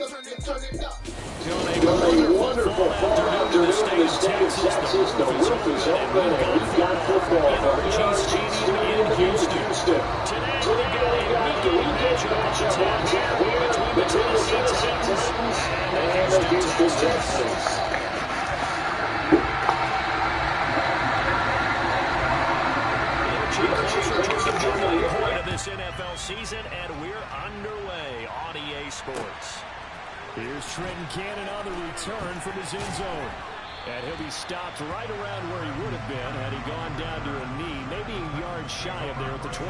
A wonderful fall afternoon in the state of Texas. The roof is open and we've got football from RG Stadium in Houston. Today we've got the weekend matchup on tap here between the Tennessee Titans and the Houston Texans. Point of this NFL season, and we're underway on EA Sports. Here's Trenton Cannon on the return from his end zone. And he'll be stopped right around where he would have been had he gone down to a knee, maybe a yard shy of there at the 24.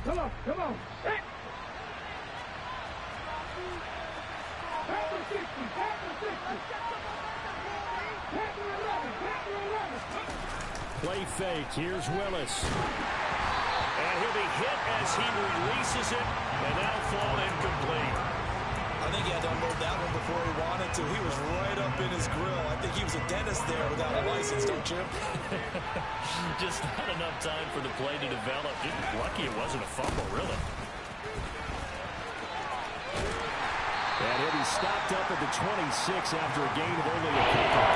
Come on, come on. Hey. Pack 60, pack 60. Pack 11, Play fake. Here's Willis. And he'll be hit as he releases it, and that'll fall incomplete. I think he had to unload that one before he wanted to. He was right up in his grill. I think he was a dentist there without a license, don't you? Just not enough time for the play to develop. Just lucky it wasn't a fumble, really. And he'll be stopped up at the 26 after a gain of only a couple.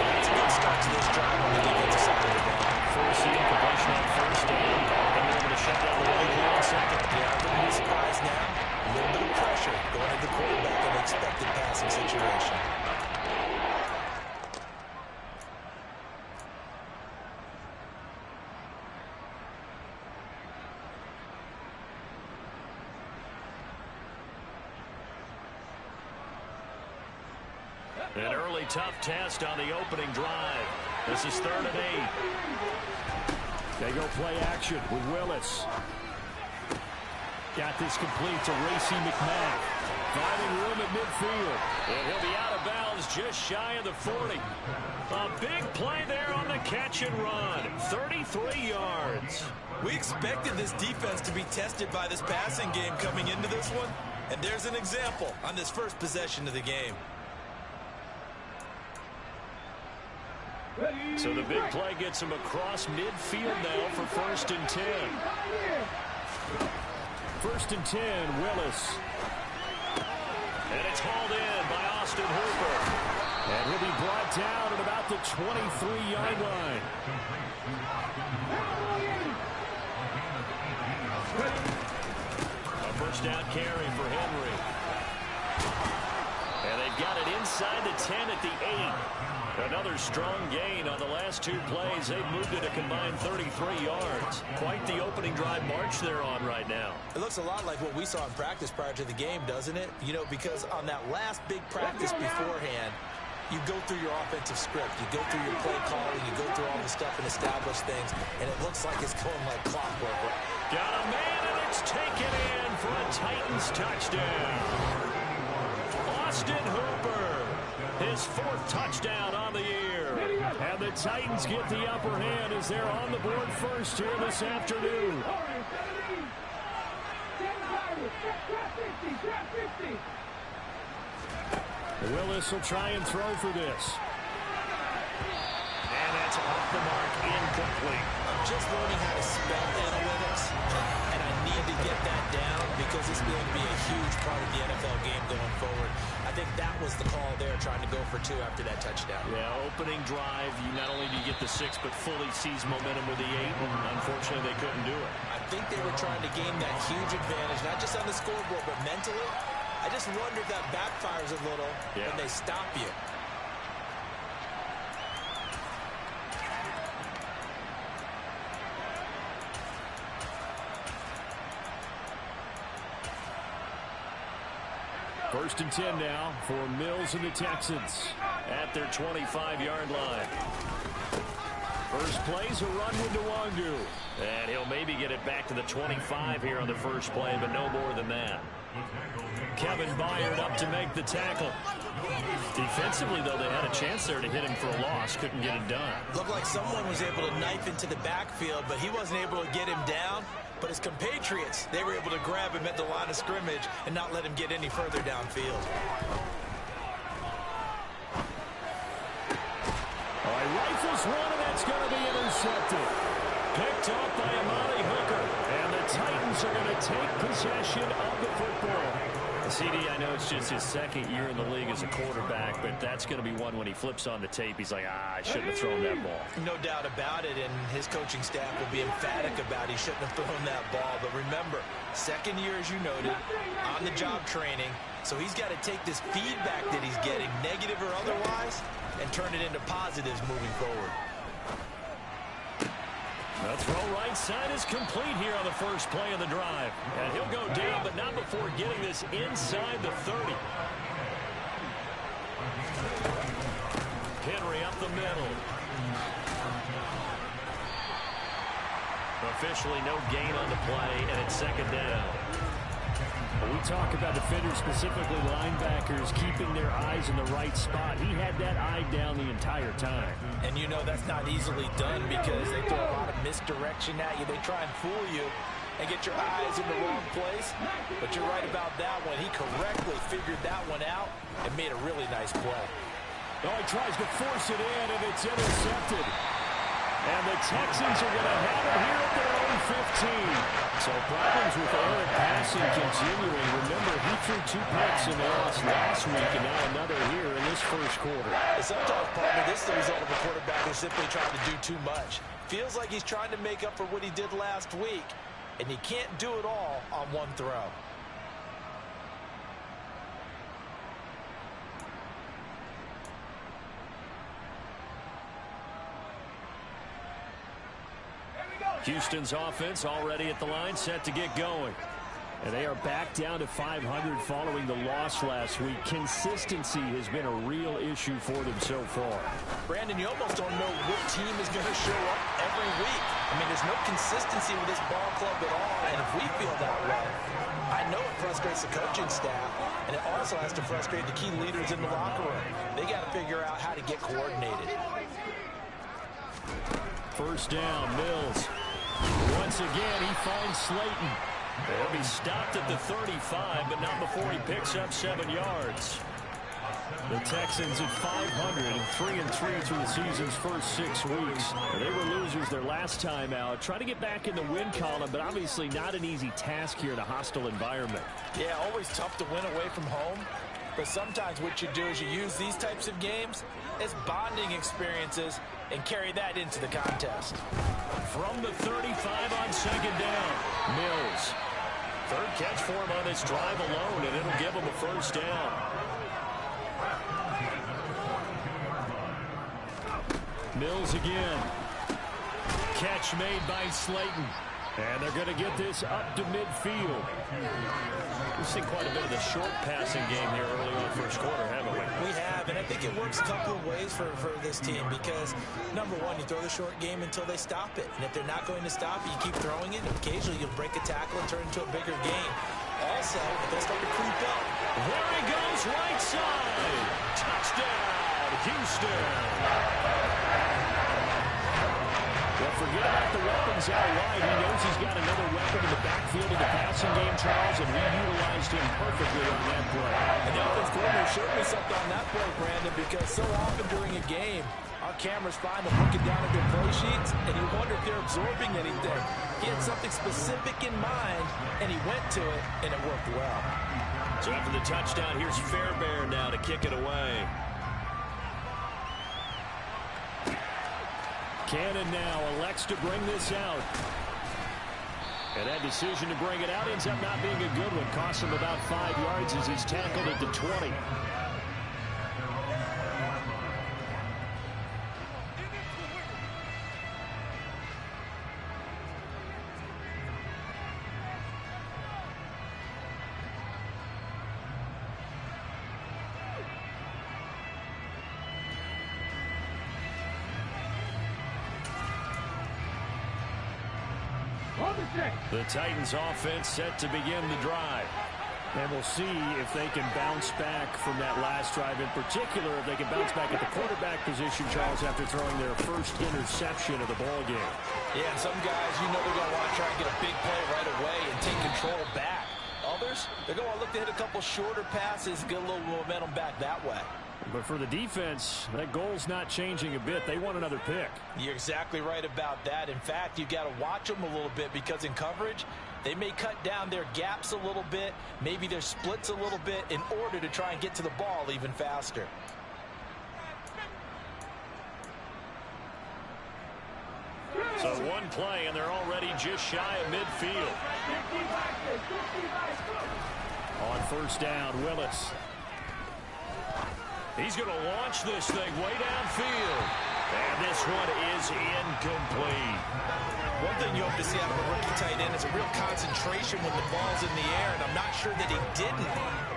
That's a good start to this drive on the defensive side of the ball. Forcing completion on first down. And they're able to shut down the running play on second. Yeah, I wouldn't be surprised now. A little bit of pressure going at the quarterback in an expected passing situation. An early tough test on the opening drive. This is 3rd and 8. They go play action with Willis. Got this complete to Racey McMath. Finding room at midfield. And he'll be out of bounds just shy of the 40. A big play there on the catch and run. 33 yards. We expected this defense to be tested by this passing game coming into this one. And there's an example on this first possession of the game. So the big play gets him across midfield now for 1st and 10. 1st and 10, Willis. And it's hauled in by Austin Hooper. And he'll be brought down at about the 23-yard line. A first down carry for Henry. And they've got it inside the 10 at the 8. Another strong gain on the last 2 plays. They've moved it a combined 33 yards. Quite the opening drive march they're on right now. It looks a lot like what we saw in practice prior to the game, doesn't it? You know, because on that last big practice beforehand, you go through your offensive script. You go through your play calling. You go through all the stuff and establish things. And it looks like it's going like clockwork. Got a man, and it's taken in for a Titans touchdown. Austin Hooper. His 4th touchdown on the year. And the Titans get the upper hand as they're on the board first here this afternoon. Willis will try and throw for this. And that's off the mark, incomplete. I'm just learning how to spell analytics, and I need to get that down because it's going to be a huge part of the NFL game going forward. I think that was the call there, trying to go for 2 after that touchdown. Yeah, opening drive, you not only do you get the 6, but fully seize momentum with the 8. Unfortunately, they couldn't do it. I think they were trying to gain that huge advantage, not just on the scoreboard, but mentally. I just wonder if that backfires a little when they stop you. First and 10 now for Mills and the Texans. At their 25-yard line. First play's a run with Nwangu. And he'll maybe get it back to the 25 here on the first play, but no more than that. Kevin Byard up to make the tackle. Defensively, though, they had a chance there to hit him for a loss. Couldn't get it done. Looked like someone was able to knife into the backfield, but he wasn't able to get him down. But his compatriots, they were able to grab him at the line of scrimmage and not let him get any further downfield. All right, rifles one, and that's going to be intercepted. Picked off by Amani Hooker. And the Titans are going to take possession of the football. CD, I know it's just his second year in the league as a quarterback, but that's going to be one when he flips on the tape. He's like, I shouldn't have thrown that ball. No doubt about it, and his coaching staff will be emphatic about he shouldn't have thrown that ball. But remember, second year, as you noted, on-the-job training, so he's got to take this feedback that he's getting, negative or otherwise, and turn it into positives moving forward. The throw right side is complete here on the first play of the drive. And he'll go down, but not before getting this inside the 30. Henry up the middle. Officially no gain on the play, and it's second down. We talk about defenders, specifically linebackers, keeping their eyes in the right spot. He had that eye down the entire time. And you know that's not easily done because they throw a lot of misdirection at you. They try and fool you and get your eyes in the wrong place. But you're right about that one. He correctly figured that one out and made a really nice play. Oh, he tries to force it in, and it's intercepted. And the Texans are going to have it here at their own 15. So problems with errant passing continuing. Remember, he threw 2 picks in the loss last week, and now another here in this first quarter. Sometimes, partner, this is the result of a quarterback who's simply trying to do too much. Feels like he's trying to make up for what he did last week, and he can't do it all on one throw. Houston's offense already at the line, set to get going. And they are back down to 500 following the loss last week. Consistency has been a real issue for them so far. Brandon, you almost don't know what team is going to show up every week. I mean, there's no consistency with this ball club at all, and if we feel that way, I know it frustrates the coaching staff, and it also has to frustrate the key leaders in the locker room. They got to figure out how to get coordinated. First down, Mills. Once again, he finds Slayton. He'll be stopped at the 35, but not before he picks up 7 yards. The Texans at 500 and 3-3 through the season's first 6 weeks. They were losers their last time out. Trying to get back in the win column, but obviously not an easy task here in a hostile environment. Yeah, always tough to win away from home. But sometimes what you do is you use these types of games as bonding experiences and carry that into the contest. From the 35 on second down, Mills. Third catch for him on this drive alone, and it'll give him a first down. Mills again. Catch made by Slayton. And they're going to get this up to midfield. We've seen quite a bit of the short passing game here early in the first quarter, haven't we? We have, and I think it works a couple of ways for this team because, number one, you throw the short game until they stop it. And if they're not going to stop it, you keep throwing it. And occasionally you'll break a tackle and turn it into a bigger game. Also, if they start to creep up. There he goes, right side. Touchdown, Houston. Well, forget about the weapons out wide. He knows he's got another weapon in the backfield of the passing game, Charles, and we utilized him perfectly on that play. And the offense coordinator showed me something on that play, Brandon, because so often during a game, our cameras find them looking down at their play sheets, and you wonder if they're absorbing anything. He had something specific in mind, and he went to it, and it worked well. So after the touchdown, here's Fairbairn now to kick it away. Cannon now elects to bring this out. And that decision to bring it out ends up not being a good one. Costs him about 5 yards as he's tackled at the 20. The Titans offense set to begin the drive. And we'll see if they can bounce back from that last drive. In particular, if they can bounce back at the quarterback position, Charles, after throwing their first interception of the ball game. Yeah, and some guys, you know, they're going to want to try and get a big play right away and take control back. Others, they're going to look to hit a couple shorter passes, get a little momentum back that way. But for the defense, that goal's not changing a bit. They want another pick. You're exactly right about that. In fact, you've got to watch them a little bit because in coverage, they may cut down their gaps a little bit, maybe their splits a little bit in order to try and get to the ball even faster. So one play, and they're already just shy of midfield. On first down, Willis. He's going to launch this thing way downfield. And this one is incomplete. One thing you hope to see out of a rookie tight end is a real concentration when the ball's in the air, and I'm not sure that he didn't,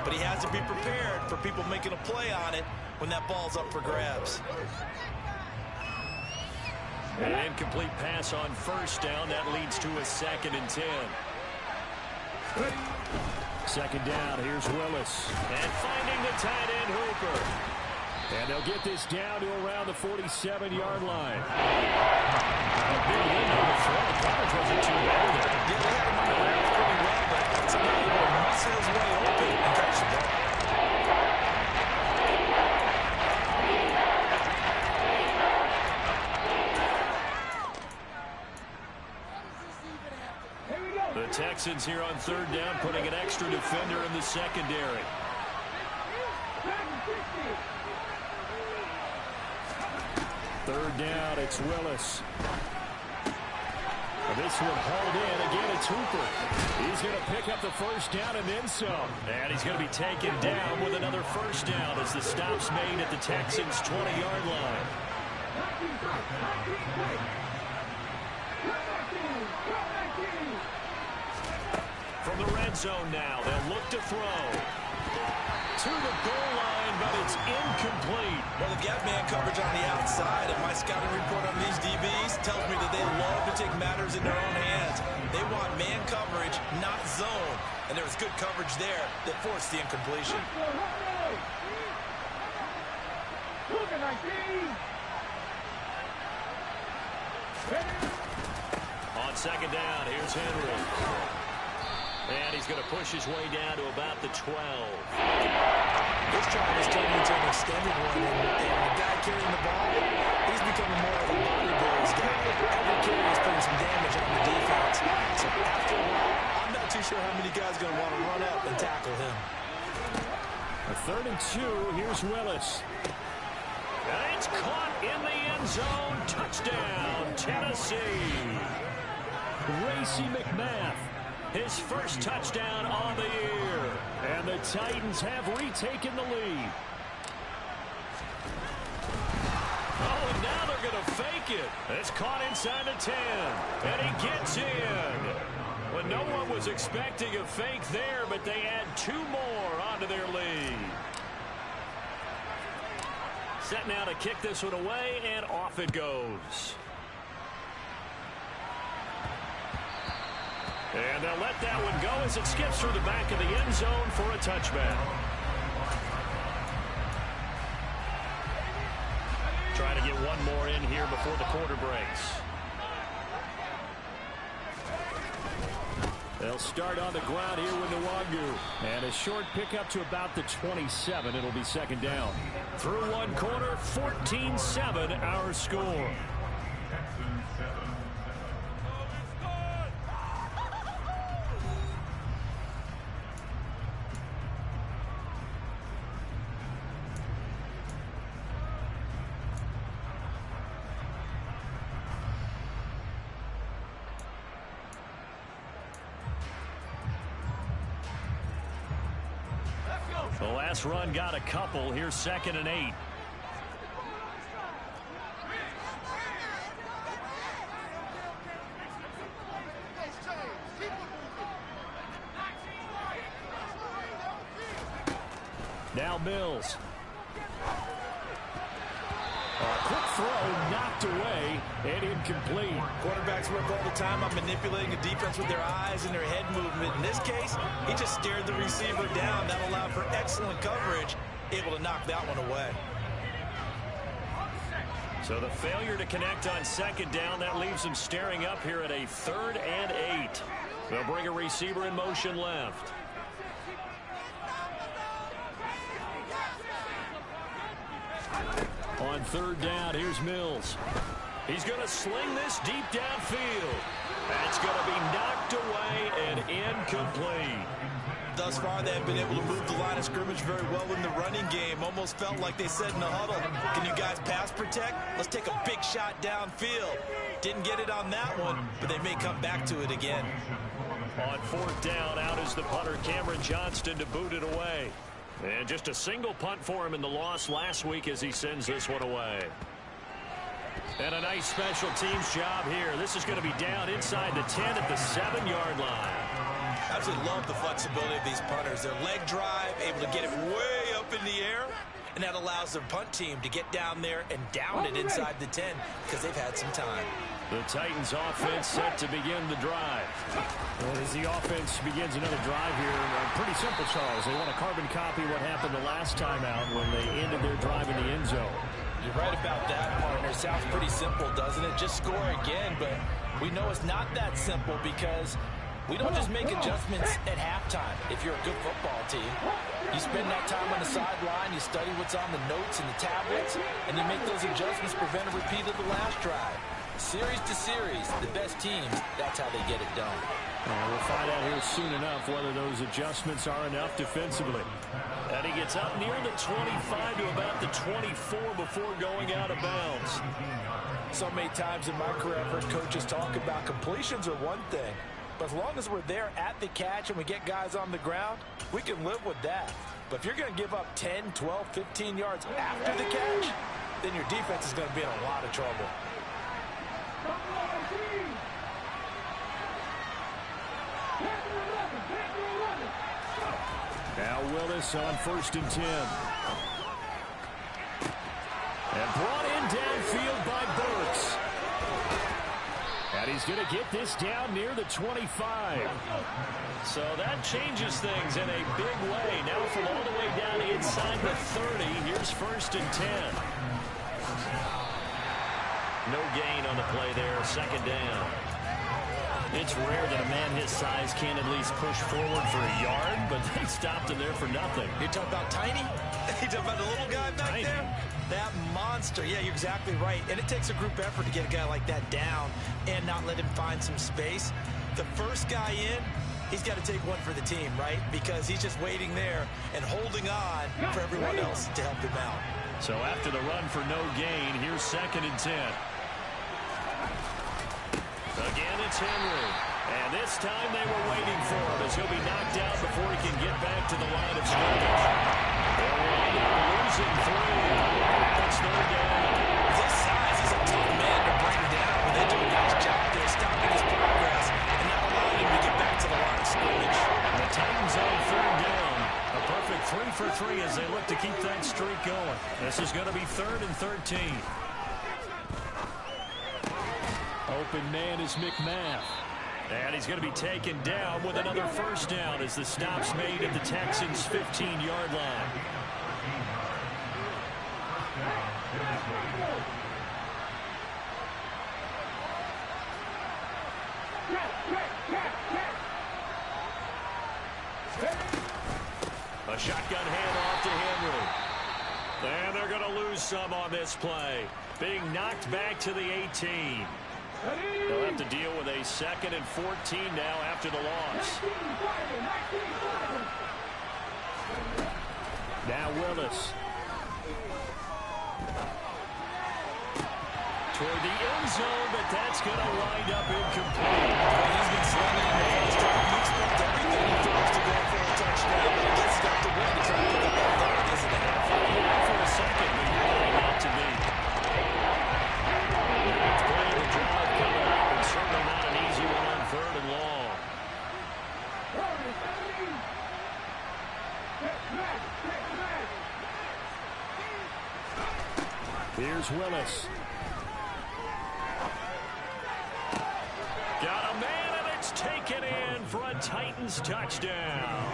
but he has to be prepared for people making a play on it when that ball's up for grabs. An incomplete pass on first down. That leads to a 2nd and 10. Second down, here's Willis. And finding the tight end Hooper. And they'll get this down to around the 47-yard line. A big hit on the throw. The coverage wasn't too bad there. Yeah, they had him on the ground pretty well, but somebody will muscle his way open and catch the ball. The Texans here on third down, putting an extra defender in the secondary. Third down, it's Willis. This one hauled in. Again, it's Hooper. He's going to pick up the first down and then some. And he's going to be taken down with another first down as the stop's made at the Texans' 20-yard line. From the red zone now, they'll look to throw. To the goal line, but it's incomplete. Well, the gap man coverage on the outside, and my scouting report on these DBs tells me that they love to take matters in their own hands. They want man coverage, not zone. And there was good coverage there that forced the incompletion. On second down, here's Henry. And he's going to push his way down to about the 12. This drive is turning into an extended one, and the guy carrying the ball, he's becoming more of a body blows guy. Every carry is putting some damage on the defense. So after a while, I'm not too sure how many guys are going to want to run up and tackle him. A 3rd and 2, here's Willis. And it's caught in the end zone. Touchdown, Tennessee. Racey McMath. His first touchdown on the year. And the Titans have retaken the lead. Oh, and now they're going to fake it. It's caught inside the 10. And he gets in. Well, no one was expecting a fake there, but they add 2 more onto their lead. Set now to kick this one away, and off it goes. And they'll let that one go as it skips through the back of the end zone for a touchback. Try to get one more in here before the quarter breaks. They'll start on the ground here with Nwangu. And a short pickup to about the 27. It'll be second down. Through one quarter, 14-7 our score. The last run got a couple. Here's 2nd and 8. Now Mills. A Quick throw knocked away and incomplete. Quarterbacks work all the time on manipulating the defense with their eyes and their head movement. In this case, he just stared the receiver down. That allowed for excellent coverage, able to knock that one away. So the failure to connect on second down, that leaves them staring up here at a 3rd and 8. They'll bring a receiver in motion left. On 3rd down, here's Mills. He's going to sling this deep downfield. That's going to be knocked away and incomplete. Thus far, they have been able to move the line of scrimmage very well in the running game. Almost felt like they said in the huddle, can you guys pass protect? Let's take a big shot downfield. Didn't get it on that one, but they may come back to it again. On 4th down, out is the punter, Cameron Johnston, to boot it away. And just a single punt for him in the loss last week as he sends this one away. And a nice special teams job here. This is going to be down inside the 10 at the 7-yard line. Absolutely love the flexibility of these punters. Their leg drive, able to get it way up in the air, and that allows their punt team to get down there and down it inside the 10 because they've had some time. The Titans offense set to begin the drive. Well, as the offense begins another drive here, pretty simple, Charles. They want to carbon copy what happened the last time out when they ended their drive in the end zone. You're right about that, partner. Sounds pretty simple, doesn't it? Just score again, but we know it's not that simple because we don't just make adjustments at halftime. If you're a good football team, you spend that time on the sideline, you study what's on the notes and the tablets, and you make those adjustments, prevent a repeat of the last drive. Series to series, the best teams, that's how they get it done. We'll find out here soon enough whether those adjustments are enough defensively. And he gets up near the 25 to about the 24 before going out of bounds. So many times in my career, I've heard coaches talk about completions are one thing, but as long as we're there at the catch and we get guys on the ground, we can live with that. But if you're going to give up 10, 12, 15 yards after the catch, then your defense is going to be in a lot of trouble. Now Willis on 1st and 10. And brought in downfield by Burks. And he's going to get this down near the 25. So that changes things in a big way. Now from all the way down inside the 30, here's 1st and 10. No gain on the play there, 2nd down. It's rare that a man his size can't at least push forward for a yard, but they stopped him there for nothing. You're talking about tiny? You're talking about the little guy back there? That monster. Yeah, you're exactly right. And it takes a group effort to get a guy like that down and not let him find some space. The first guy in, he's got to take one for the team, right? Because he's just waiting there and holding on for everyone else to help him out. So after the run for no gain, here's 2nd and 10. Again, it's Henry. And this time they were waiting for him as he'll be knocked out before he can get back to the line of scrimmage. They're losing 3. That's 3rd down. This size is a tough man to bring down, but they do a nice job there stopping his progress and not allowing him to get back to the line of scrimmage. The Titans on 3rd down. A perfect 3 for 3 as they look to keep that streak going. This is going to be 3rd and 13. Open man is McMath. And he's going to be taken down with another 1st down as the stop's made at the Texans' 15-yard line. A shotgun handoff to Henry. And they're going to lose some on this play. Being knocked back to the 18. They'll have to deal with a 2nd and 14 now after the loss. Now Willis. Toward the end zone, but that's going to wind up incomplete. He's been slamming in the first time. You expect everything he throws to go for a touchdown, but he gets stuck to win to try to get the ball down, isn't it? Yeah, for a second, but really not to be. It's playing the drive coming up, and certainly not an easy one on 3rd and long. Here's Willis. Got a man, and it's taken in for a Titans touchdown.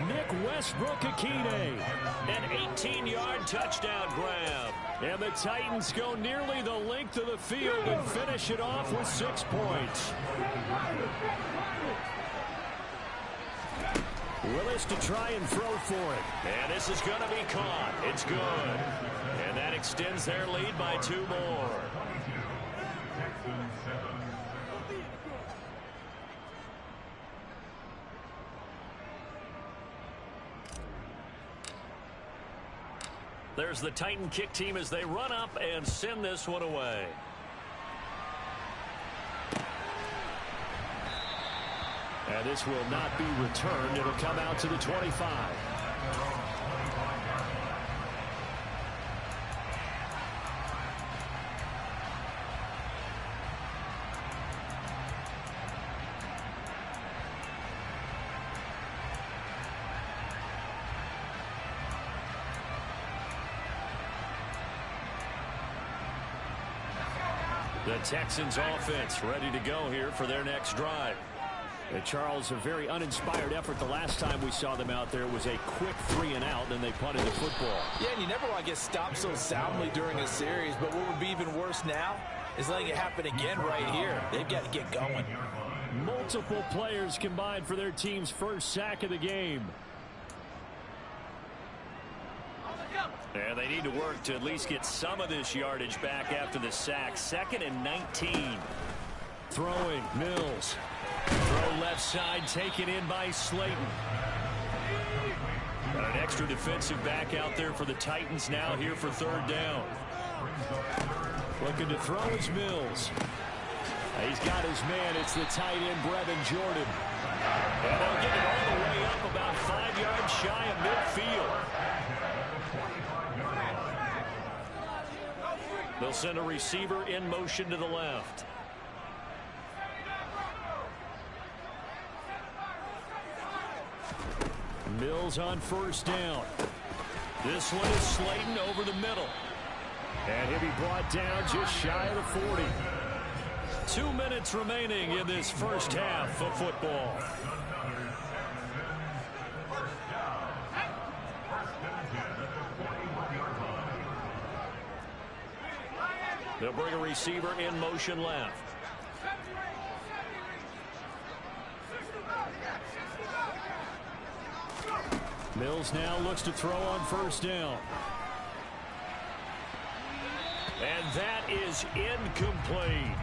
Nick Westbrook-Akine, an 18-yard touchdown grab. And the Titans go nearly the length of the field and finish it off with 6 points. Willis to try and throw for it. And this is going to be caught. It's good. And that extends their lead by 2 more. There's the Titan kick team as they run up and send this one away. And this will not be returned. It'll come out to the 25. The Texans offense ready to go here for their next drive. Charles, a very uninspired effort. The last time we saw them out there was a quick 3-and-out, and they punted the football. Yeah, and you never want to get stopped so soundly during a series, but what would be even worse now is letting it happen again right here. They've got to get going. Multiple players combined for their team's first sack of the game. And they need to work to at least get some of this yardage back after the sack. 2nd and 19. Throwing, Mills. Throw left side, taken in by Slayton. Got an extra defensive back out there for the Titans now here for 3rd down. Looking to throw is Mills. He's got his man. It's the tight end, Brevin Jordan. And they'll get it all the way up about 5 yards shy of midfield. They'll send a receiver in motion to the left. Mills on 1st down. This one is Slayton over the middle. And he'll be brought down just shy of the 40. 2 minutes remaining in this first half of football. They'll bring a receiver in motion left. Mills now looks to throw on 1st down. And that is incomplete.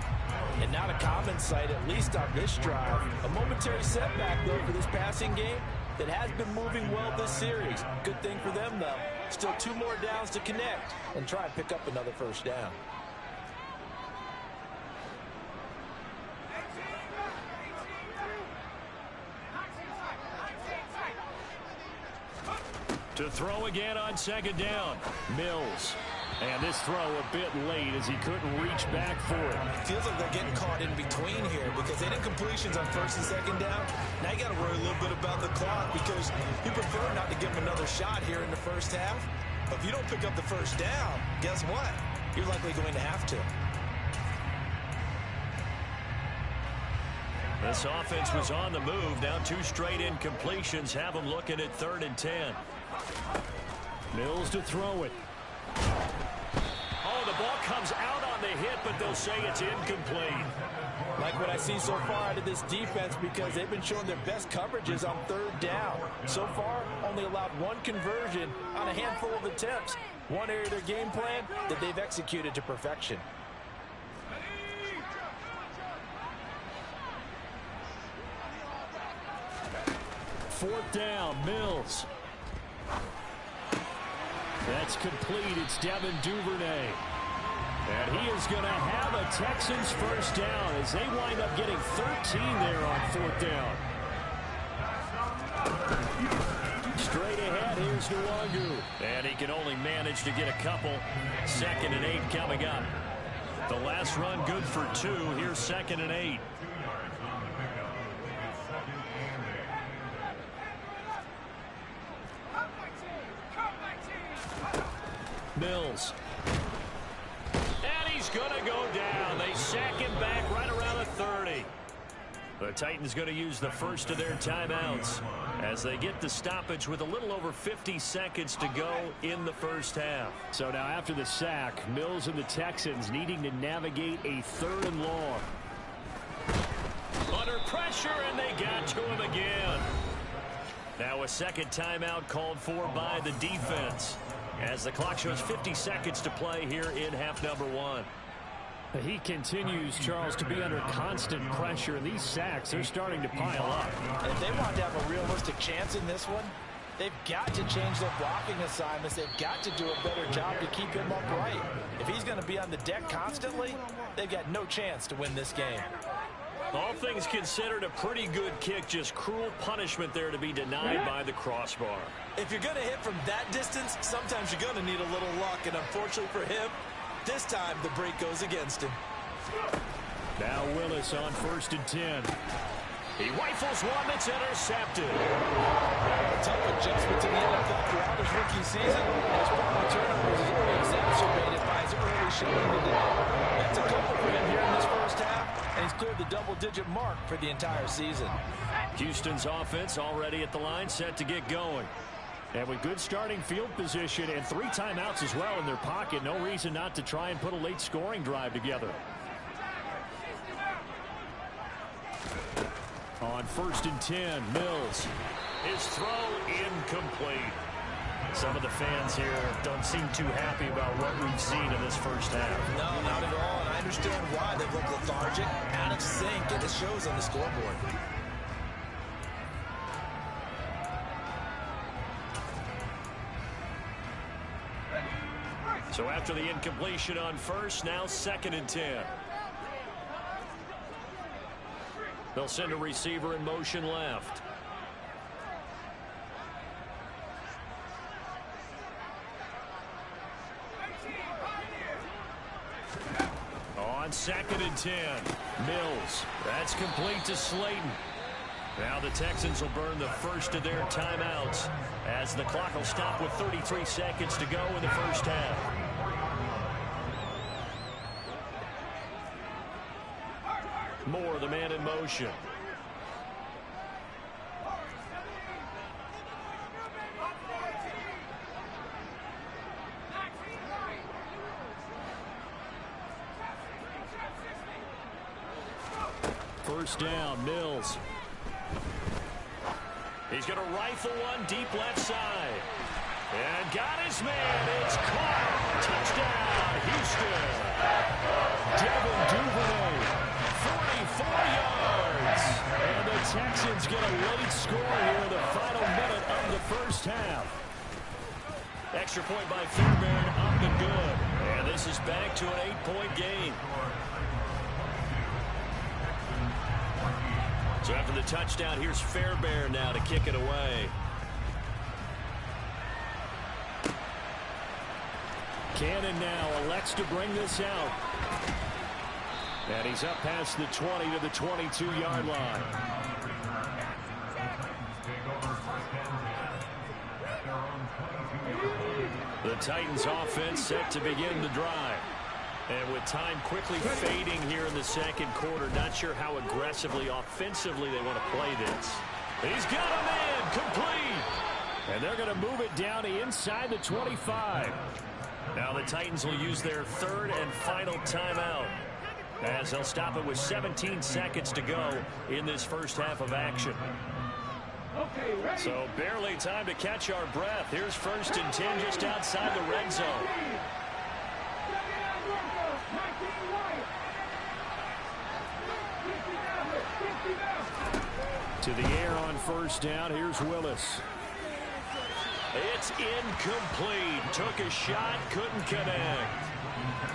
And not a common sight, at least on this drive. A momentary setback, though, for this passing game that has been moving well this series. Good thing for them, though. Still 2 more downs to connect and try and pick up another 1st down. To throw again on 2nd down. Mills. And this throw a bit late as he couldn't reach back for it. Feels like they're getting caught in between here because they did incompletions on 1st and 2nd down. Now you got to worry a little bit about the clock because you prefer not to give them another shot here in the first half. But if you don't pick up the 1st down, guess what? You're likely going to have to. This offense was on the move. Now 2 straight incompletions have them looking at 3rd and 10. Mills to throw it. Oh, the ball comes out on the hit, but they'll say it's incomplete. Like what I see so far out of this defense because they've been showing their best coverages on 3rd down. So far, only allowed 1 conversion on a handful of attempts. One area of their game plan that they've executed to perfection. Fourth down, Mills. That's complete. It's Devin Duvernay. And he is going to have a Texans 1st down as they wind up getting 13 there on 4th down. Straight ahead, here's Nwangu. And he can only manage to get a couple. 2nd and 8 coming up. The last run good for 2. Here's 2nd and 8. Mills going to go down. They sack him back right around the 30. The Titans going to use the first of their timeouts as they get the stoppage with a little over 50 seconds to go in the first half. So now after the sack, Mills and the Texans needing to navigate a 3rd and long. Under pressure, and they got to him again. Now a second timeout called for by the defense as the clock shows 50 seconds to play here in half number 1. He continues, Charles, to be under constant pressure, and these sacks are starting to pile up. If they want to have a realistic chance in this one, they've got to change their blocking assignments. They've got to do a better job to keep him upright. If he's going to be on the deck constantly, they've got no chance to win this game. All things considered, a pretty good kick. Just cruel punishment there to be denied by the crossbar. If you're going to hit from that distance, sometimes you're going to need a little luck. And unfortunately for him, this time the break goes against him. Now Willis on 1st and 10. He rifles one that's intercepted. A tough adjustment to the NFL throughout his rookie season. His problem with turnovers is only exacerbated by his early showing today. That's a couple for him here in this first half, and he's cleared the double-digit mark for the entire season. Houston's offense already at the line, set to get going. And with good starting field position and 3 timeouts as well in their pocket, no reason not to try and put a late scoring drive together. On 1st and 10, Mills. His throw incomplete. Some of the fans here don't seem too happy about what we've seen in this first half. No, not at all, and I understand why. They look lethargic, out of sync, and it shows on the scoreboard. So after the incompletion on 1st, now 2nd and 10. They'll send a receiver in motion left. On 2nd and 10, Mills. That's complete to Slayton. Now the Texans will burn the first of their timeouts as the clock will stop with 33 seconds to go in the first half. Moore, the man in motion. First down, Mills. He's going to rifle one deep left side. And got his man. It's caught. Touchdown, Houston. Devin Duvernay, 44 yards. and the Texans get a late score here in the final minute of the first half. Extra point by Fairbairn, up and good. And this is back to an 8-point game. So after the touchdown, here's Fairbairn now to kick it away. Cannon now elects to bring this out. And he's up past the 20 to the 22-yard line. The Titans offense set to begin the drive. And with time quickly fading here in the second quarter, not sure how aggressively, offensively they want to play this. He's got a man, complete. And they're going to move it down to inside the 25. Now the Titans will use their third and final timeout as they'll stop it with 17 seconds to go in this first half of action. So barely time to catch our breath. Here's 1st and 10 just outside the red zone. To the air on first down. Here's Willis. It's incomplete. Took a shot, couldn't connect.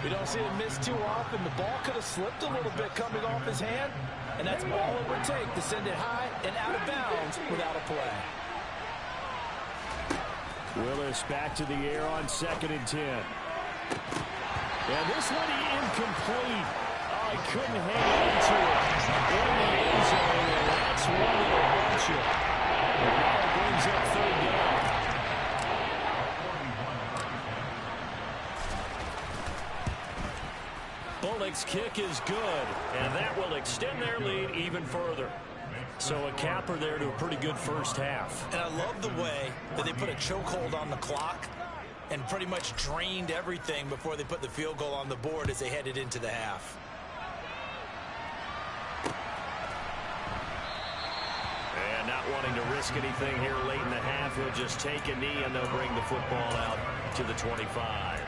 We don't see him miss too often. The ball could have slipped a little bit coming off his hand, and that's all it would take to send it high and out of bounds without a play. Willis back to the air on 2nd and 10. And this one incomplete. Oh, he couldn't hang on to it. In the end zone, and that's one that'll hurt you. And now it brings up 3rd down. Tonight's kick is good, and that will extend their lead even further. So a capper there to a pretty good first half. And I love the way that they put a chokehold on the clock and pretty much drained everything before they put the field goal on the board as they headed into the half. And not wanting to risk anything here late in the half, he'll just take a knee, and they'll bring the football out to the 25.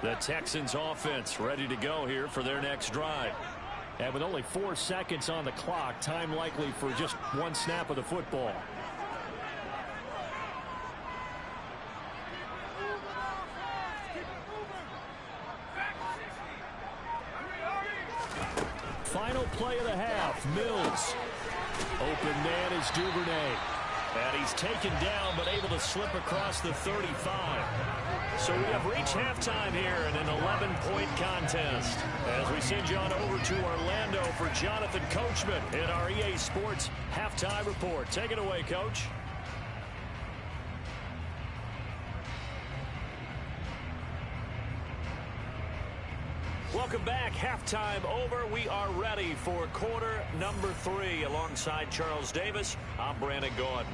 The Texans offense ready to go here for their next drive. And with only 4 seconds on the clock, time likely for just one snap of the football. Final play of the half, Mills. Open man is Duvernay. And he's taken down but able to slip across the 35. So we have reached halftime here in an 11-point contest. As we send you on over to Orlando for Jonathan Coachman in our EA Sports Halftime Report. Take it away, Coach. Welcome back. Halftime over. We are ready for quarter number 3. Alongside Charles Davis, I'm Brandon Gordon.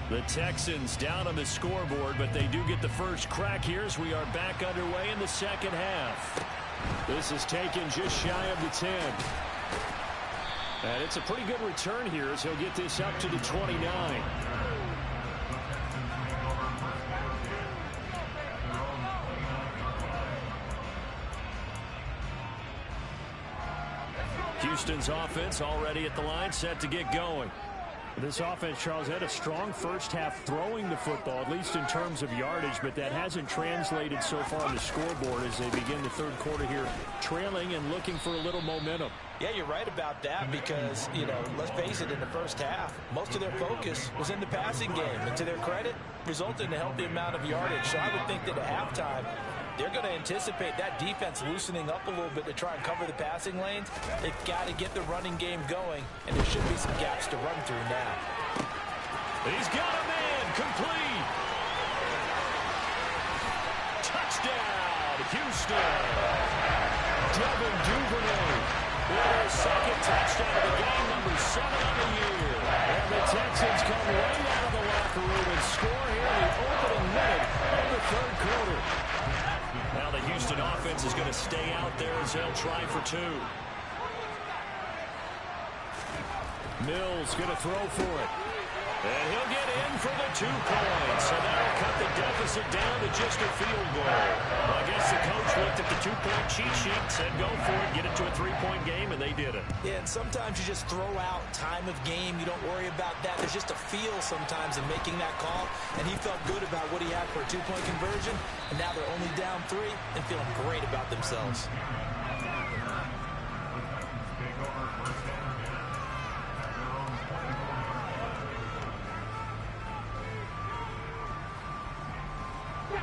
The Texans down on the scoreboard, but they do get the first crack here as we are back underway in the second half. This is taken just shy of the 10. And it's a pretty good return here as he'll get this up to the 29. Houston's offense already at the line, set to get going. This offense, Charles, had a strong first half throwing the football, at least in terms of yardage, but that hasn't translated so far on the scoreboard as they begin the third quarter here, trailing and looking for a little momentum. Yeah, you're right about that because, you know, let's face it, in the first half, most of their focus was in the passing game. And to their credit, resulted in a healthy amount of yardage. So I would think that at halftime, they're going to anticipate that defense loosening up a little bit to try and cover the passing lanes. They've got to get the running game going, and there should be some gaps to run through now. He's got a man, complete. Touchdown, Houston. Devin Duvernay with their second touchdown of the game, number 7 on the year. And the Texans come right out of the locker room and score here in the opening minute of the third quarter. Now the Houston offense is going to stay out there as they'll try for 2. Mills going to throw for it. And he'll get in for the 2 points. So that'll cut the deficit down to just a field goal. Well, I guess the coach looked at the 2-point cheat sheet, said go for it, get it to a 3-point game, and they did it. Yeah, and sometimes you just throw out time of game. You don't worry about that. There's just a feel sometimes in making that call. And he felt good about what he had for a 2-point conversion. And now they're only down 3 and feeling great about themselves.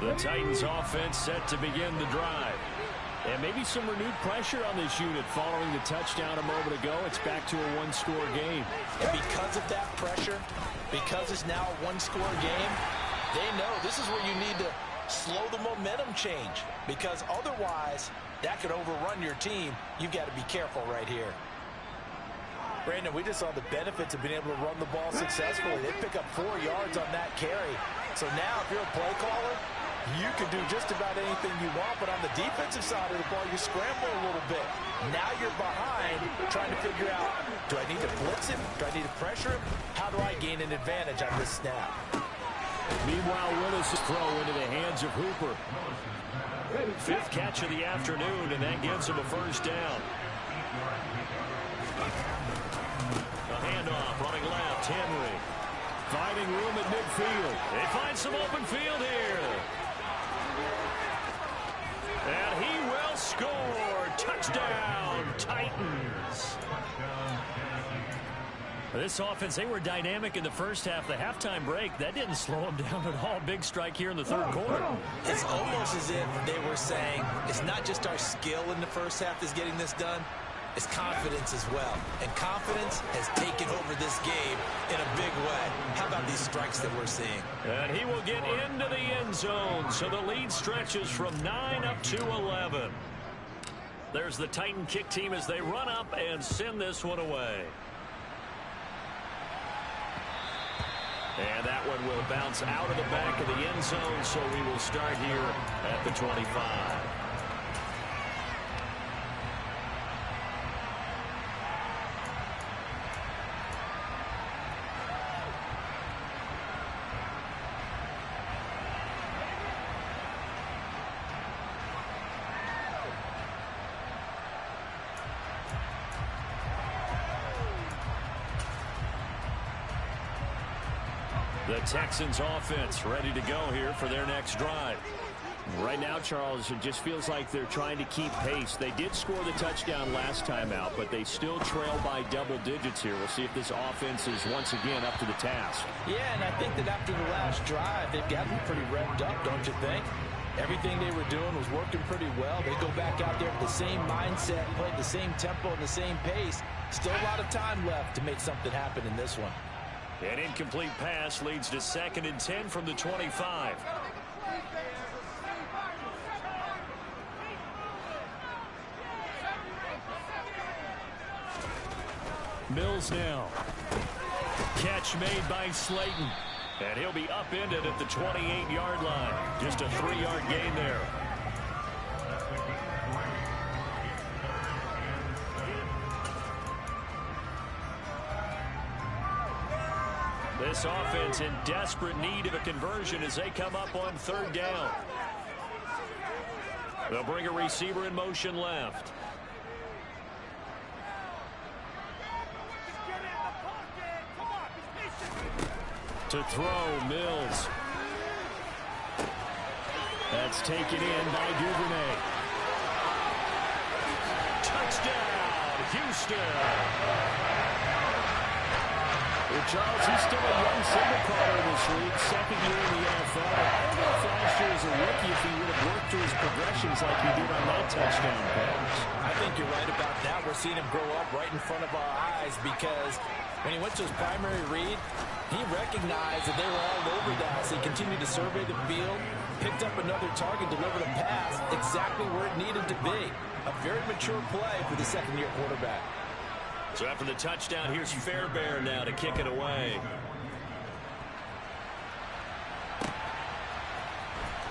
The Titans offense set to begin the drive. And maybe some renewed pressure on this unit following the touchdown a moment ago. It's back to a 1-score game. And because of that pressure, because it's now a 1-score game, they know this is where you need to slow the momentum change. Because otherwise, that could overrun your team. You've got to be careful right here. Brandon, we just saw the benefits of being able to run the ball successfully. They pick up 4 yards on that carry. So now if you're a play caller, you can do just about anything you want, but on the defensive side of the ball, you scramble a little bit. Now you're behind, trying to figure out, do I need to blitz him? Do I need to pressure him? How do I gain an advantage on this snap? Meanwhile, Willis' throw into the hands of Hooper. Fifth catch of the afternoon, and that gives him a first down. A handoff, running left, Henry. Finding room at midfield. They find some open field here. And he will score. Touchdown, Titans. This offense, they were dynamic in the first half. The halftime break, that didn't slow them down at all. Big strike here in the third quarter. It's almost as if they were saying, it's not just our skill in the first half that's getting this done. It's confidence as well. And confidence has taken over this game in a big way. How about these strikes that we're seeing? And he will get into the end zone. So the lead stretches from 9 up to 11. There's the Titan kick team as they run up and send this one away. And that one will bounce out of the back of the end zone. So we will start here at the 25. The Texans offense ready to go here for their next drive. Right now, Charles, it just feels like they're trying to keep pace. They did score the touchdown last time out, but they still trail by double digits here. We'll see if this offense is once again up to the task. Yeah, and I think that after the last drive, they've got to be pretty revved up, don't you think? Everything they were doing was working pretty well. They go back out there with the same mindset, play the same tempo and the same pace. Still a lot of time left to make something happen in this one. An incomplete pass leads to 2nd and 10 from the 25. Mills now. Catch made by Slayton. And he'll be upended at the 28-yard line. Just a 3-yard gain there. This offense in desperate need of a conversion as they come up on 3rd down. They'll bring a receiver in motion left. To throw, Mills. That's taken in by Duvernay. Touchdown, Houston. Well, Charles, he's still a young signal caller in this league, 2nd year in the NFL. I don't know if last year as a rookie if he would have worked through his progressions like he did on that touchdown pass. I think you're right about that. We're seeing him grow up right in front of our eyes because when he went to his primary read, he recognized that they were all over that. So he continued to survey the field, picked up another target, delivered a pass exactly where it needed to be. A very mature play for the 2nd-year quarterback. So after the touchdown, here's Fairbairn now to kick it away.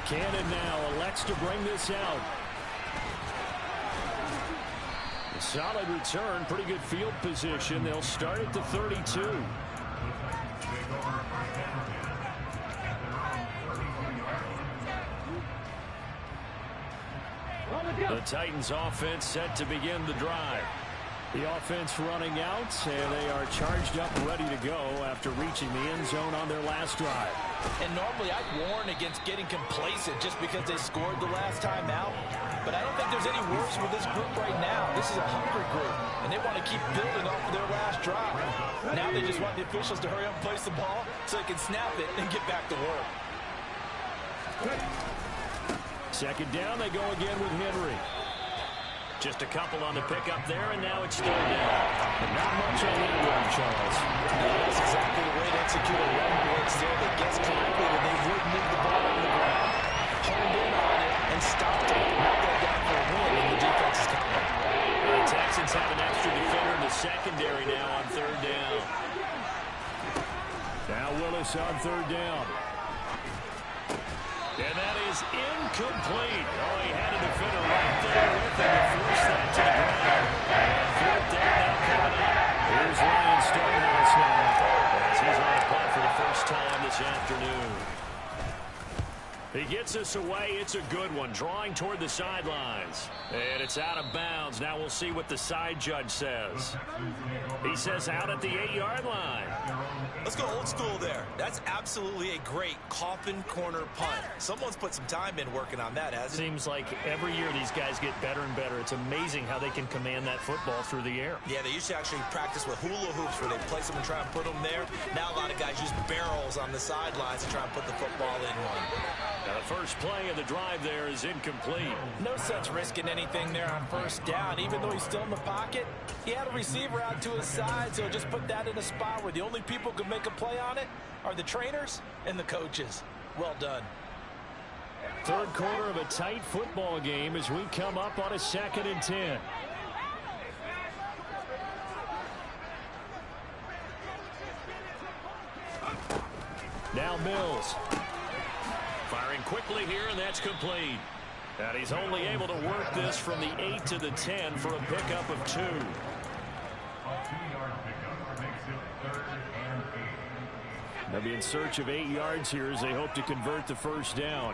Cannon now elects to bring this out. A solid return, pretty good field position. They'll start at the 32. The Titans offense set to begin the drive. The offense running out, and they are charged up and ready to go after reaching the end zone on their last drive. And normally I'd warn against getting complacent just because they scored the last time out. But I don't think there's any worse for this group right now. This is a hungry group, and they want to keep building off of their last drive. Now they just want the officials to hurry up and place the ball so they can snap it and get back to work. 2nd down, they go again with Henry. Just a couple on the pickup there, and now it's 3rd down. Not much on that run, Charles. No, that's exactly the way to execute a run blitz there. They guessed correctly that they would move the ball on the ground, honed in on it, and stopped it. Now they're down for a win, and the defense is coming. The Texans have an extra defender in the secondary now on 3rd down. Now Willis on 3rd down. And that is incomplete. Oh, he had a defender right there with him to force that to the ground. And 4th down now coming up. Here's Ryan Stonehouse now as he's on the punt for the first time this afternoon. He gets us away. It's a good one, drawing toward the sidelines. And it's out of bounds. Now we'll see what the side judge says. He says out at the 8-yard line. Let's go old school there. That's absolutely a great coffin corner punt. Someone's put some time in working on that, hasn't it? Seems like every year these guys get better and better. It's amazing how they can command that football through the air. Yeah, they used to actually practice with hula hoops where they place them and try and put them there. Now a lot of guys use barrels on the sidelines to try and put the football in one. Now the first play of the drive there is incomplete. No sense risking anything there on first down. Even though he's still in the pocket, he had a receiver out to his side, so just put that in a spot where the only people who can make a play on it are the trainers and the coaches. Well done. Third quarter of a tight football game as we come up on a 2nd and 10. Now Mills. Firing quickly here, and that's complete. And he's only able to work this from the 8 to the 10 for a pickup of 2. They'll be in search of 8 yards here as they hope to convert the first down.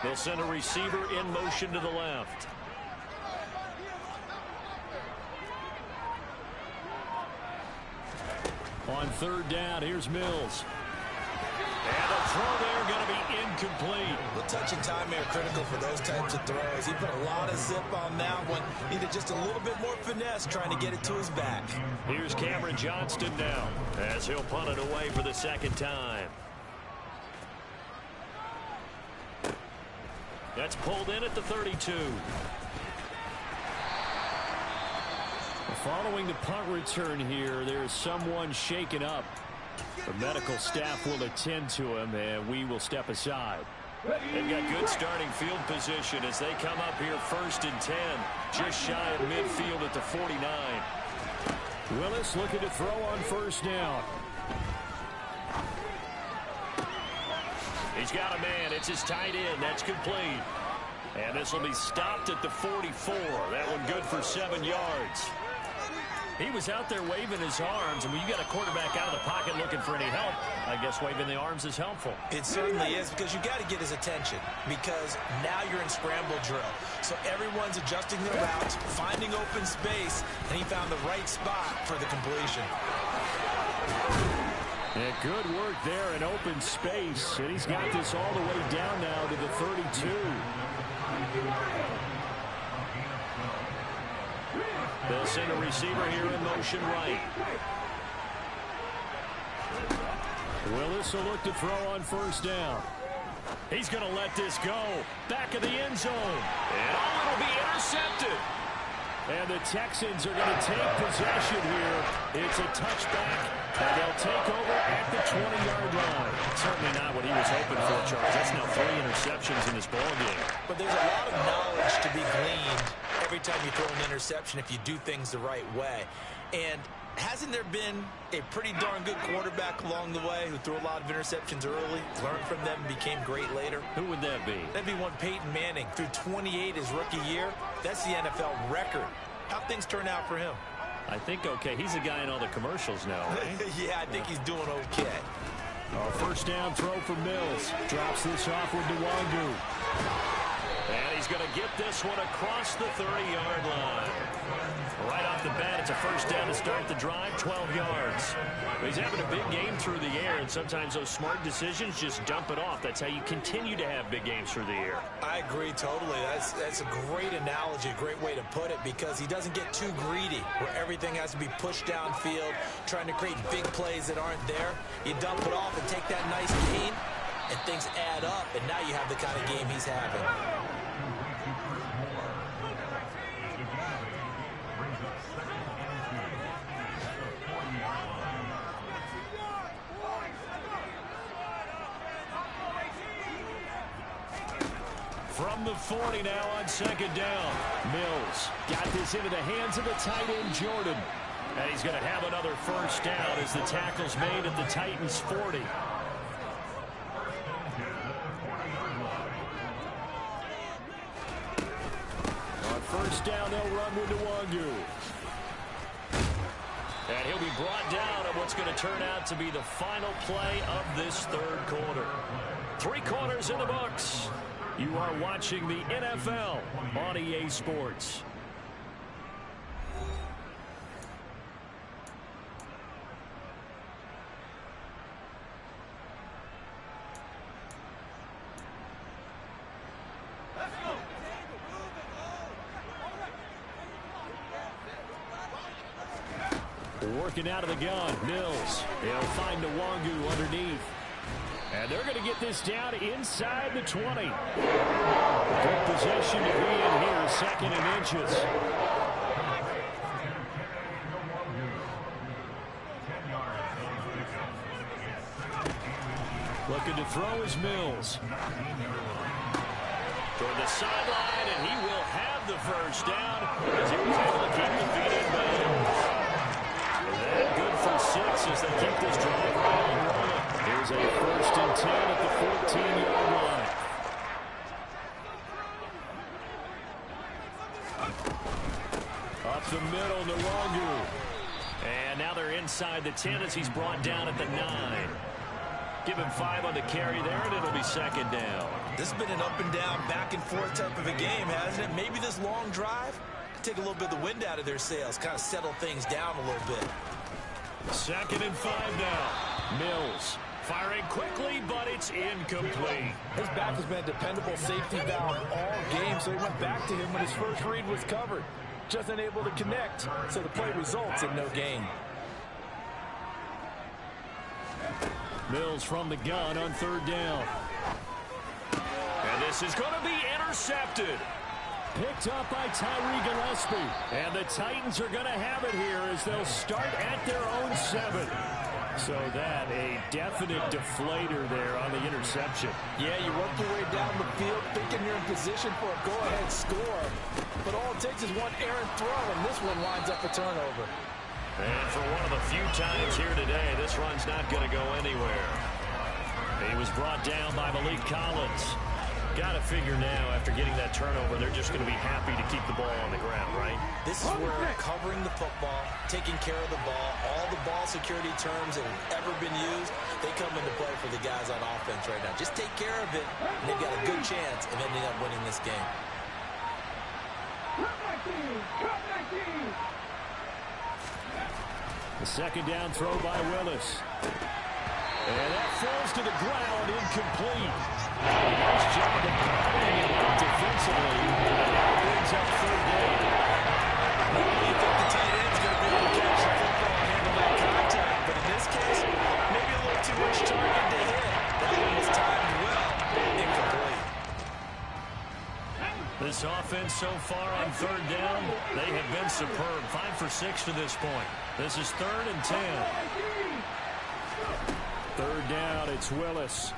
They'll send a receiver in motion to the left. On 3rd down, here's Mills. And the throw there going to be incomplete. The touch and time are critical for those types of throws. He put a lot of zip on that one. Needed just a little bit more finesse trying to get it to his back. Here's Cameron Johnston now as he'll punt it away for the 2nd time. That's pulled in at the 32. Following the punt return here, there's someone shaken up. The medical staff will attend to him, and we will step aside. They've got good starting field position as they come up here 1st and 10, just shy of midfield at the 49. Willis looking to throw on 1st down. He's got a man. It's his tight end. That's complete. And this will be stopped at the 44. That one good for 7 yards. He was out there waving his arms, and when you got a quarterback out of the pocket looking for any help, I guess waving the arms is helpful. It certainly is, because you got to get his attention, because now you're in scramble drill. So everyone's adjusting their routes, finding open space, and he found the right spot for the completion. And good work there in open space, and he's got this all the way down now to the 32. They'll send a receiver here in motion right. Willis will look to throw on 1st down. He's going to let this go. Back of the end zone. And it'll be intercepted. And the Texans are going to take possession here. It's a touchback, and they'll take over at the 20-yard line. Certainly not what he was hoping for, Charles. That's now 3 interceptions in this ballgame. But there's a lot of knowledge to be gleaned every time you throw an interception if you do things the right way. And hasn't there been a pretty darn good quarterback along the way who threw a lot of interceptions early, learned from them, and became great later? Who would that be? That'd be one Peyton Manning. Threw 28 his rookie year. That's the NFL record. How'd things turn out for him? I think okay. He's a guy in all the commercials now, right? Yeah, I think he's doing okay. 1st down throw for Mills. Drops this off with Nwangu. And he's going to get this one across the 30-yard line. Right off the bat, it's a 1st down to start the drive, 12 yards. But he's having a big game through the air, and sometimes those smart decisions just dump it off. That's how you continue to have big games through the air. I agree totally. That's a great analogy, a great way to put it, because he doesn't get too greedy where everything has to be pushed downfield, trying to create big plays that aren't there. You dump it off and take that nice gain, and things add up, and now you have the kind of game he's having. From the 40 now on 2nd down. Mills got this into the hands of the tight end, Jordan. And he's going to have another 1st down as the tackle's made at the Titans' 40. On 1st down, they'll run with Nwangu. And he'll be brought down on what's going to turn out to be the final play of this third quarter. 3 quarters in the books. You are watching the NFL on EA Sports. Working out of the gun, Mills. They'll find Nwangu underneath. And they're going to get this down inside the 20. Good position to be in here, 2nd and inches. Looking to throw is Mills. Toward the sideline, and he will have the first down as he was able to keep the feet in bounds. And good for 6 as they keep this drive right on rolling. Here's a 1st and 10 at the 14-yard line. Up the middle, Nwangu. And now they're inside the 10 as he's brought down at the 9. Give him 5 on the carry there, and it'll be 2nd down. This has been an up and down, back and forth type of a game, hasn't it? Maybe this long drive take a little bit of the wind out of their sails, kind of settle things down a little bit. 2nd and 5 now. Mills firing quickly, but it's incomplete. His back has been a dependable safety valve all game, so he went back to him when his first read was covered. Just unable to connect, so the play results in no gain. Mills from the gun on 3rd down. And this is going to be intercepted. Picked up by Tyree Gillespie. And the Titans are going to have it here as they'll start at their own 7. So that a definite deflator there on the interception. Yeah, you work your way down the field thinking you're in position for a go-ahead score. But all it takes is one errant throw, and this one winds up a turnover. And for one of the few times here today, this run's not going to go anywhere. He was brought down by Malik Collins. Got to figure now, after getting that turnover, they're just going to be happy to keep the ball on the ground, right? This is where covering the football, taking care of the ball, all the ball security terms that have ever been used, they come into play for the guys on offense right now. Just take care of it, and they've got a good chance of ending up winning this game. The 2nd down throw by Willis. And that falls to the ground, incomplete. Nice job of covering it up defensively. And that brings up 3rd down. Normally you think the tight end's going to be able to catch the football and handle that contact, but in this case, maybe a little too much target to hit. That one was timed well, incomplete. This offense so far on 3rd down, they have been superb. 5 for 6 to this point. This is 3rd and 10. 3rd down, it's Willis.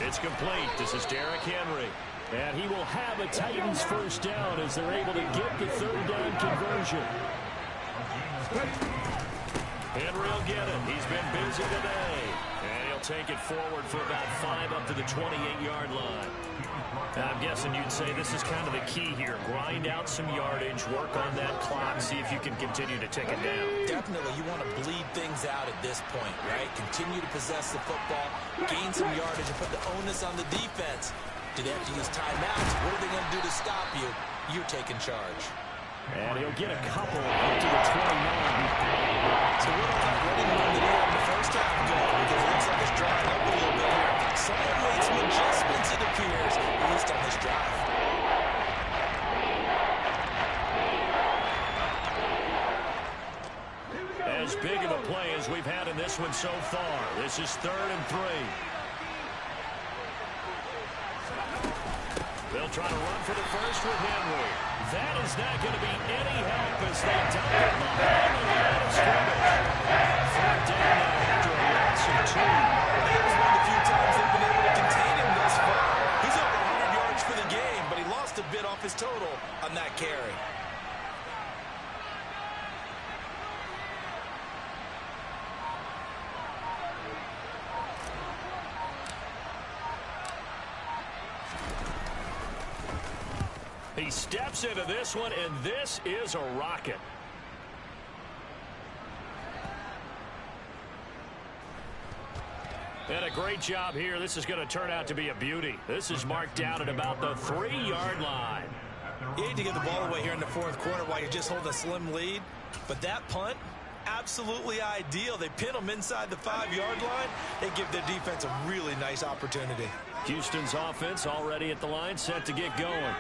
It's complete. This is Derrick Henry. And he will have a Titans first down as they're able to get the 3rd down conversion. Henry will get it. He's been busy today. And he'll take it forward for about 5 up to the 28-yard line. Now, I'm guessing you'd say this is kind of the key here. Grind out some yardage, work on that clock, see if you can continue to take it down. Definitely, you want to bleed things out at this point, right? Continue to possess the football, gain some yardage, and put the onus on the defense. Do they have to use timeouts? What are they going to do to stop you? You're taking charge. And he'll get a couple up to the 29. So what on that running run that he had in the first half go? Because it looks like it's drying up a little bit here. Someone made some adjustments, it appears, at least on this drive. As big of a play as we've had in this one so far. This is 3rd and 3. They'll try to run for the first with Henry. That is not going to be any help as they dump it behind the line of scrimmage. 4th down now after a loss of 2. That was one of the few times they've been able to contain him thus far. He's over 100 yards for the game, but he lost a bit off his total on that carry. He steps into this one, and this is a rocket. And a great job here. This is going to turn out to be a beauty. This is marked down at about the 3-yard line. You hate to give the ball away here in the fourth quarter while you're just holding a slim lead. But that punt, absolutely ideal. They pin them inside the 5-yard line. They give their defense a really nice opportunity. Houston's offense already at the line, set to get going.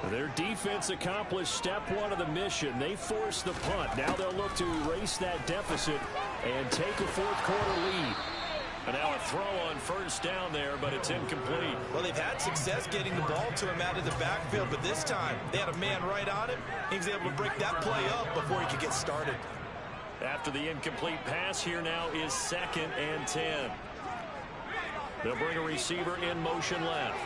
Their defense accomplished step 1 of the mission. They forced the punt. Now they'll look to erase that deficit and take a fourth quarter lead. And now a throw on first down there, but it's incomplete. Well, they've had success getting the ball to him out of the backfield, but this time they had a man right on him. He was able to break that play up before he could get started. After the incomplete pass, here now is 2nd and 10. They'll bring a receiver in motion left.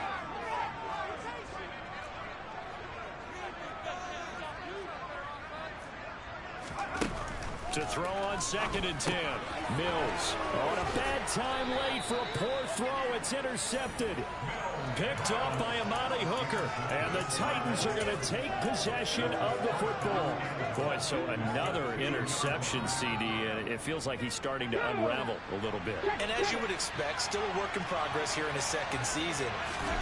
To throw on 2nd and 10. Mills on a bad time late for a poor throw. It's intercepted. Picked off by Amani Hooker. And the Titans are going to take possession of the football. Boy, so another interception, CD. And it feels like he's starting to unravel a little bit. And as you would expect, still a work in progress here in his second season.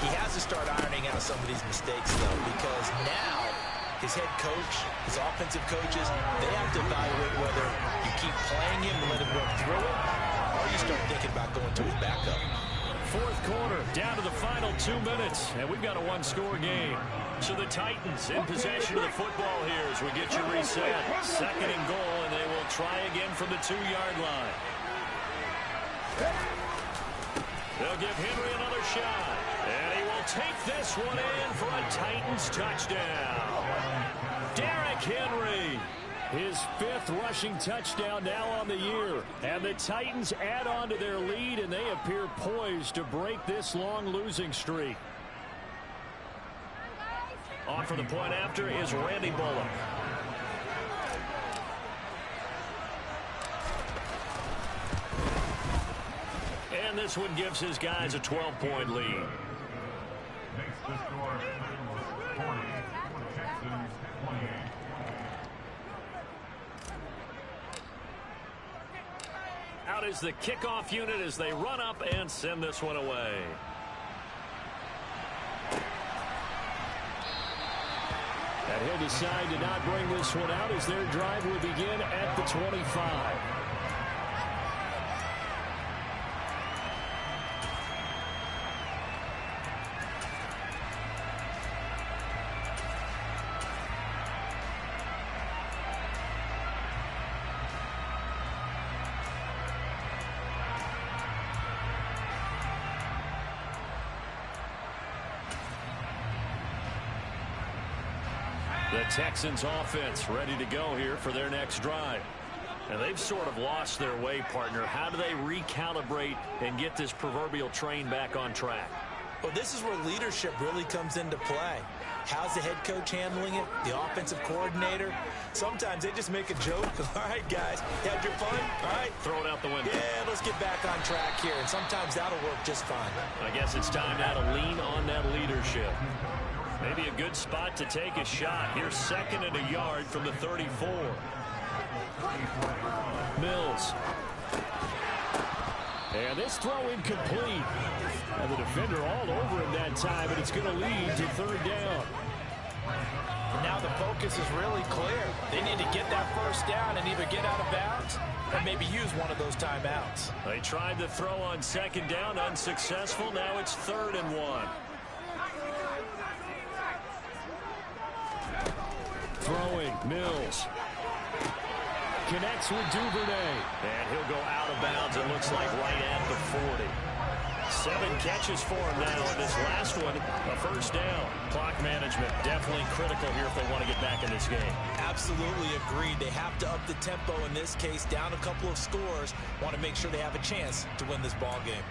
He has to start ironing out some of these mistakes, though, because now his head coach, his offensive coaches, they have to evaluate whether you keep playing him and let him work through it, or you start thinking about going to his backup. Fourth quarter, down to the final 2 minutes, and we've got a one-score game. So the Titans in possession of the football here as we get you reset. 2nd and goal, and they will try again from the 2-yard line. They'll give Henry another shot, and he will take this one in for a Titans touchdown. Derrick Henry, his 5th rushing touchdown now on the year. And the Titans add on to their lead, and they appear poised to break this long losing streak. On for the point after is Randy Bullock. And this one gives his guys a 12-point lead. Out is the kickoff unit as they run up and send this one away. And he'll decide to not bring this one out as their drive will begin at the 25. The Texans offense ready to go here for their next drive. And they've sort of lost their way, partner. How do they recalibrate and get this proverbial train back on track? Well, this is where leadership really comes into play. How's the head coach handling it? The offensive coordinator? Sometimes they just make a joke. All right, guys, you had your fun? All right. Throw it out the window. Yeah, let's get back on track here. And sometimes that'll work just fine. I guess it's time now to lean on that leadership. Maybe a good spot to take a shot. Here's 2nd and a yard from the 34. Mills. And this throw incomplete. And the defender all over him that time, and it's going to lead to 3rd down. And now the focus is really clear. They need to get that first down and either get out of bounds or maybe use one of those timeouts. They tried the throw on 2nd down, unsuccessful. Now it's 3rd and 1. Throwing, Mills. Connects with Duvernay. And he'll go out of bounds, it looks like right at the 40. 7 catches for him now, and this last one, a first down. Clock management, definitely critical here if they want to get back in this game. Absolutely agreed. They have to up the tempo in this case, down a couple of scores. Want to make sure they have a chance to win this ball game.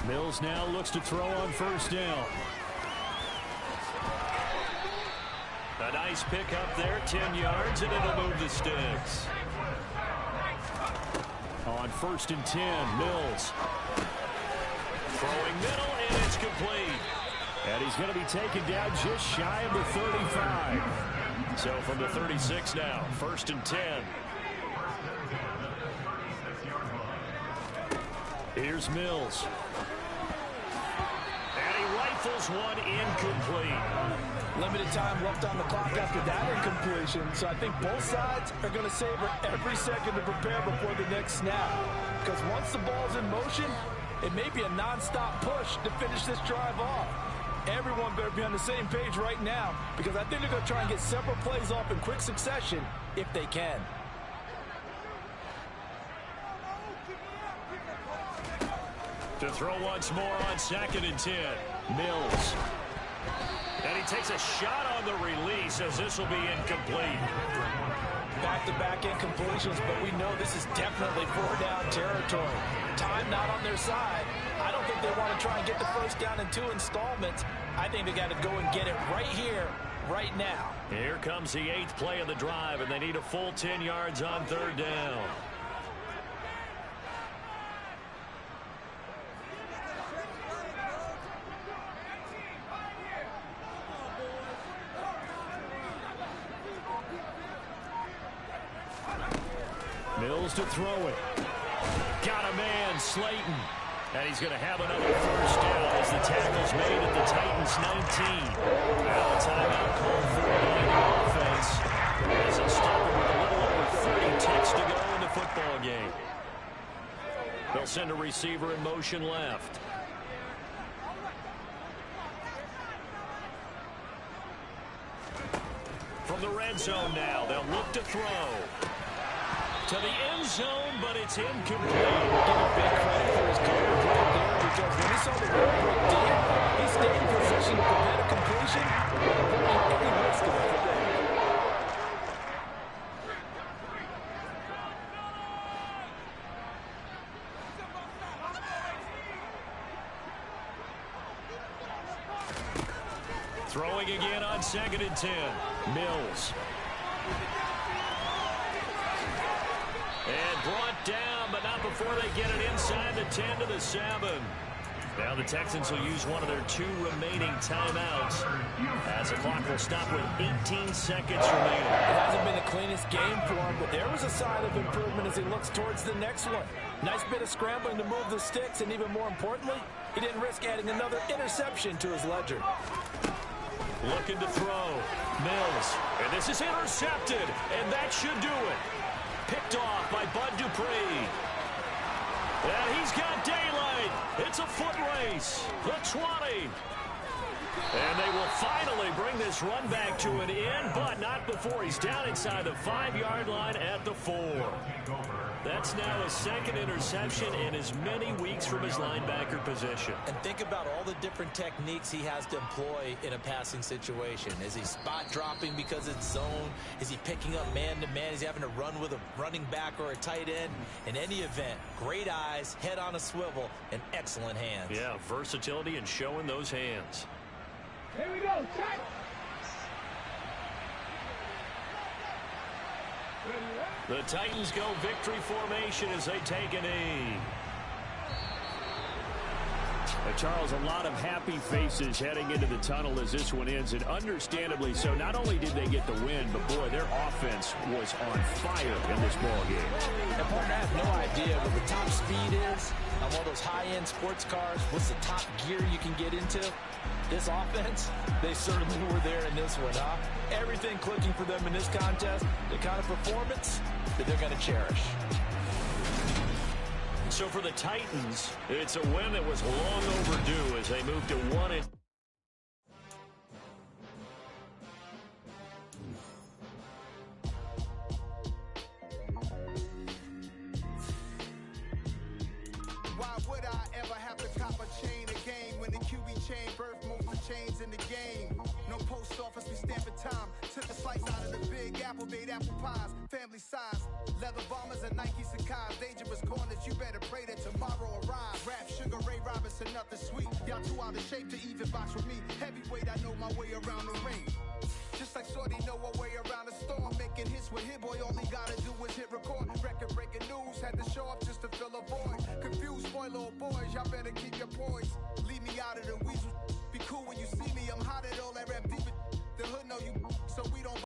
Mills now looks to throw on first down. A nice pick up there, 10 yards, and it'll move the sticks. On on 1st and 10. Mills. Throwing middle, and it's complete. And he's going to be taken down just shy of the 35. So from the 36 now, 1st and 10. Here's Mills. And he rifles one incomplete. Limited time left on the clock after that incompletion, so I think both sides are going to savor every second to prepare before the next snap. Because once the ball's in motion, it may be a non-stop push to finish this drive off. Everyone better be on the same page right now, because I think they're going to try and get several plays off in quick succession if they can. To throw once more on 2nd and 10. Mills. And he takes a shot on the release as this will be incomplete. Back-to-back incompletions, but we know this is definitely 4-down territory. Time not on their side. I don't think they want to try and get the first down in 2 installments. I think they got to go and get it right here, right now. Here comes the 8th play of the drive, and they need a full 10 yards on 3rd down. Mills to throw it. Got a man, Slayton. And he's going to have another first down as the tackle's made at the Titans' 19. Now a timeout called for by the offense as it's stopped with a little over 30 ticks to go in the football game. They'll send a receiver in motion left. From the red zone now, they'll look to throw. To the end zone, but it's incomplete. Give a big credit for his coverage right there, because when he saw the ball break deep, he stayed in position to prevent a completion, avoiding any risk of it there. Throwing again on 2nd and 10. Mills. And brought down, but not before they get it inside the 10 to the 7. Now the Texans will use one of their 2 remaining timeouts as the clock will stop with 18 seconds remaining. It hasn't been the cleanest game for him, but there was a sign of improvement as he looks towards the next one. Nice bit of scrambling to move the sticks, and even more importantly, he didn't risk adding another interception to his ledger. Looking to throw. Mills. And this is intercepted, and that should do it. Picked off by Bud Dupree. And he's got daylight. It's a foot race. The 20. And they will finally bring this run back to an end, but not before he's down inside the 5-yard line at the 4. That's now his 2nd interception in as many weeks from his linebacker position. And think about all the different techniques he has to employ in a passing situation. Is he spot dropping because it's zone? Is he picking up man-to-man? Is he having to run with a running back or a tight end? In any event, great eyes, head on a swivel, and excellent hands. Yeah, versatility and showing those hands. Here we go, check. The Titans go victory formation as they take a knee. Charles, a lot of happy faces heading into the tunnel as this one ends, and understandably so. Not only did they get the win, but boy, their offense was on fire in this ball game. And partner, I have no idea what the top speed is on one of those high-end sports cars. What's the top gear you can get into? This offense, they certainly were there in this one, huh? Everything clicking for them in this contest, the kind of performance that they're going to cherish. So for the Titans, it's a win that was long overdue as they move to 1-. Why would I ever have to cop a chain again when the QB chain birth most of the chains in the game? No post office, we stamping time. Took a slice out of the big apple, made apple pies, family size. Leather bombers and Nike Sacai's, dangerous corners, you better pray that tomorrow arrives. Rap, Sugar Ray Robinson, nothing sweet. Y'all too out of shape to even box with me. Heavyweight, I know my way around the ring. Just like Shorty know her way around the storm. Making hits with Hit Boy, all he gotta do is hit record. Record breaking news, had to show up just to boy, little boys, y'all better keep your poise.